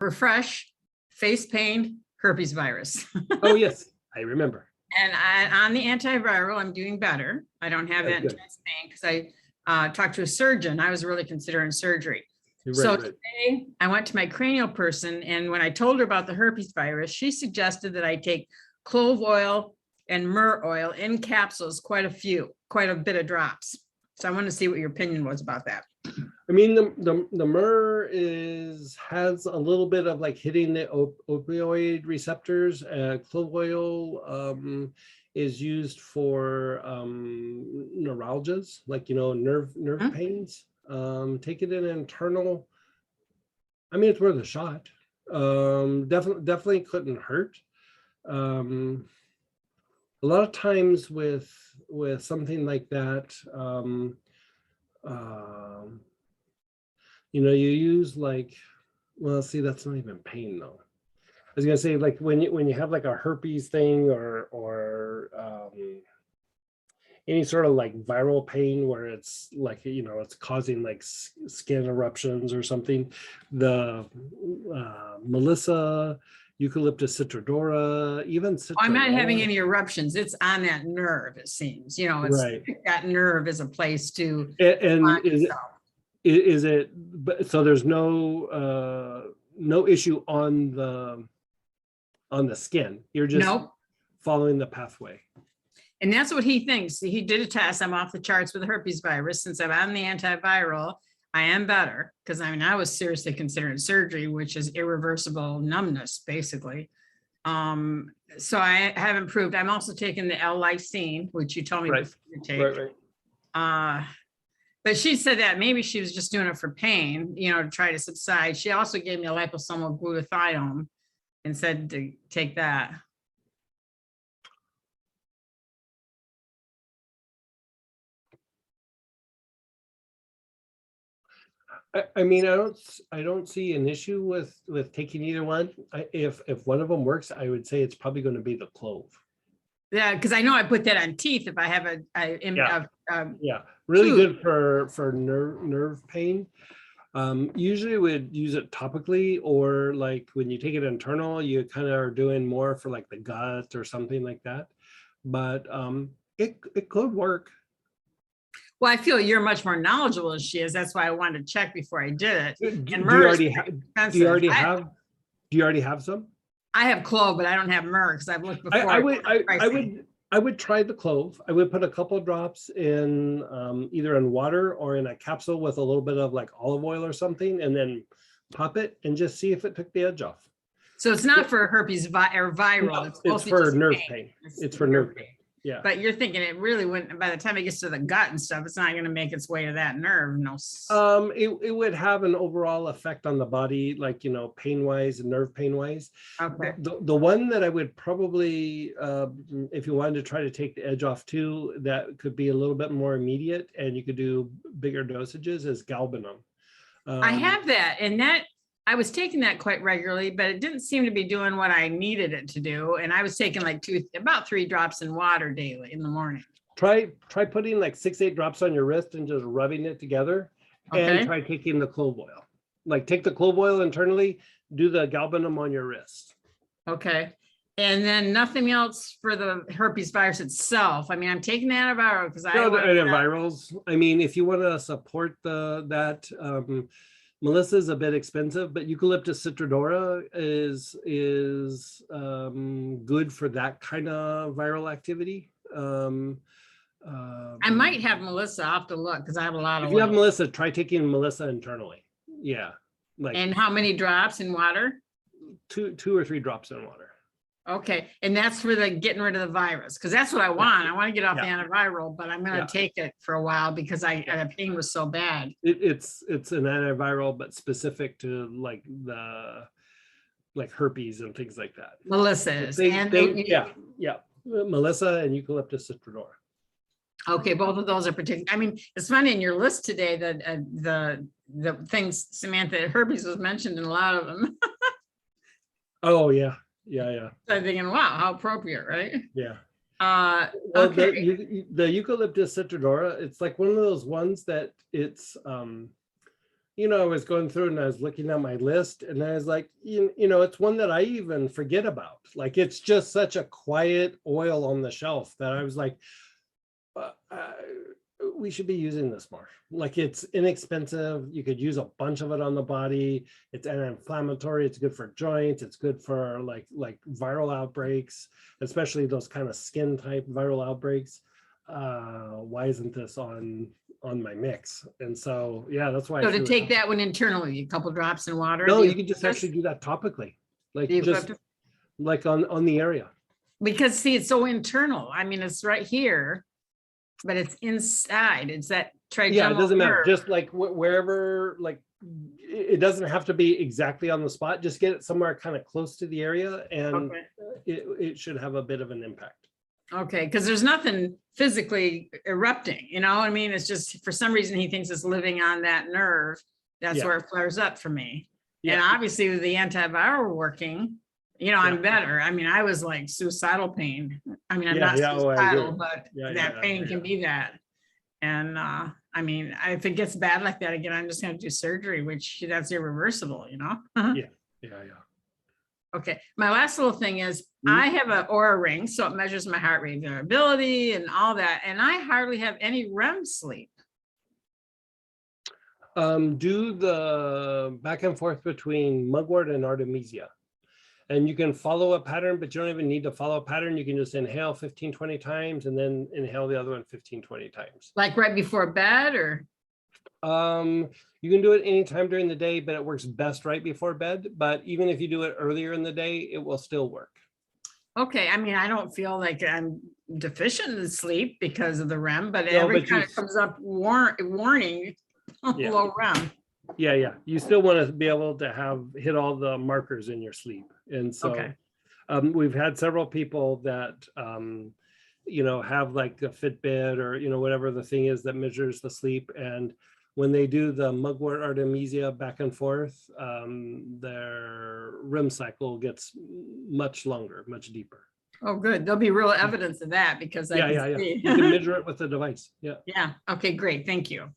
for fresh face pain, herpes virus. Oh, yes, I remember. And on the antiviral, I'm doing better. I don't have that intense pain because I talked to a surgeon. I was really considering surgery. So today I went to my cranial person, and when I told her about the herpes virus, she suggested that I take clove oil and myrrh oil in capsules, quite a bit of drops. So I want to see what your opinion was about that. I mean, the myrrh has a little bit of like hitting the opioid receptors. Clove oil is used for neuralgias, like, you know, nerve pains. Take it in internal. I mean, it's worth a shot. Definitely couldn't hurt. A lot of times with something like that, you know, you use like, well, see, that's not even pain though. I was gonna say, like when you have like a herpes thing or any sort of like viral pain where it's like, you know, it's causing like skin eruptions or something, the Melissa, Eucalyptus citrodora, even I'm not having any eruptions. It's on that nerve, it seems. You know, it's that nerve is a place to. And is it? So there's no issue on the skin. You're just following the pathway. And that's what he thinks. He did a test. I'm off the charts with herpes virus. Since I'm on the antiviral, I am better, because I mean, I was seriously considering surgery, which is irreversible numbness, basically. So I have improved. I'm also taking the L-lysine, which you told me before to take. But she said that maybe she was just doing it for pain, you know, to try to subside. She also gave me a liposomal glutathione and said to take that. I mean, I don't see an issue with taking either one. If one of them works, I would say it's probably going to be the clove. Yeah, because I know I put that on teeth if I have really good for nerve pain. Usually we'd use it topically, or like when you take it internal, you kind of are doing more for like the gut or something like that. But it could work. Well, I feel you're much more knowledgeable than she is. That's why I wanted to check before I did it. Do you already have some? I have clove, but I don't have myrrh because I've looked before. I would try the clove. I would put a couple of drops in either in water or in a capsule with a little bit of like olive oil or something, and then pop it and just see if it took the edge off. So it's not for herpes or viral. No, it's for nerve pain. It's for nerve pain. Yeah. But you're thinking it really wouldn't, by the time it gets to the gut and stuff, it's not going to make its way to that nerve. No. It would have an overall effect on the body, like, you know, pain wise and nerve pain wise. Okay. The one that I would probably, if you wanted to try to take the edge off too, that could be a little bit more immediate and you could do bigger dosages, is galbanum. I have that, and that I was taking that quite regularly, but it didn't seem to be doing what I needed it to do. And I was taking like about 3 drops in water daily in the morning. Try putting like 6-8 drops on your wrist and just rubbing it together. And try taking the clove oil. Like take the clove oil internally, do the galbanum on your wrist. Okay. And then nothing else for the herpes virus itself. I mean, I'm taking the antiviral because antivirals. I mean, if you want to support that, Melissa is a bit expensive, but Eucalyptus citrodora is good for that kind of viral activity. I might have Melissa. I'll have to look because I have a lot of. If you have Melissa, try taking Melissa internally. Yeah. And how many drops in water? 2 or 3 drops in water. Okay, and that's for the getting rid of the virus, because that's what I want. I want to get off the antiviral, but I'm going to take it for a while because the pain was so bad. It's an antiviral, but specific to like herpes and things like that. Melissa is. Melissa and Eucalyptus citrodora. Okay, both of those are particular. I mean, it's funny in your list today that the things, Samantha, herpes was mentioned in a lot of them. Oh yeah. Yeah. So I'm thinking, wow, how appropriate, right? Yeah. Okay. The Eucalyptus citrodora, it's like one of those ones that it's I was going through and I was looking at my list and I was like, it's one that I even forget about. Like, it's just such a quiet oil on the shelf that I was like, uh, uh, we should be using this more. Like, it's inexpensive. You could use a bunch of it on the body. It's anti-inflammatory. It's good for joints. It's good for like viral outbreaks, especially those kind of skin type viral outbreaks. Why isn't this on my mix? And so, yeah, that's why. So to take that one internally, a couple drops in water. No, you can just actually do that topically, like just like on the area. Because see, it's so internal. I mean, it's right here, but it's inside. It's that trigeminal Yeah, it doesn't matter. nerve. Just like wherever, like it doesn't have to be exactly on the spot. Just get it somewhere kind of close to the area, and Okay. it should have a bit of an impact. Okay, because there's nothing physically erupting, you know what I mean? It's just for some reason he thinks it's living on that nerve. That's Yeah. where it flares up for me. And Yeah. obviously with the antiviral working, I'm better. I mean, I was like suicidal pain. I mean, I'm not suicidal, but that pain can be that. And I mean, if it gets bad like that again, I'm just gonna do surgery, which that's irreversible, Yeah. Okay, my last little thing is Mhm. I have an Aura ring, so it measures my heart rate variability and all that, and I hardly have any REM sleep. Do the back and forth between mugwort and artemisia. And you can follow a pattern, but you don't even need to follow a pattern. You can just inhale 15, 20 times and then inhale the other one 15, 20 times. Like right before bed or? You can do it anytime during the day, but it works best right before bed. But even if you do it earlier in the day, it will still work. Okay, I mean, I don't feel like I'm deficient in sleep because of the REM, but No, every but time it comes up warning, Yeah. low REM. Yeah. You still want to be able to hit all the markers in your sleep. And so Okay. we've had several people that, have like a Fitbit or, whatever the thing is that measures the sleep. And when they do the mugwort artemisia back and forth, their REM cycle gets much longer, much deeper. Oh, good. There'll be real evidence of that because I can Yeah. see. You can measure it with the device. Yeah. Yeah. Okay, great. Thank you.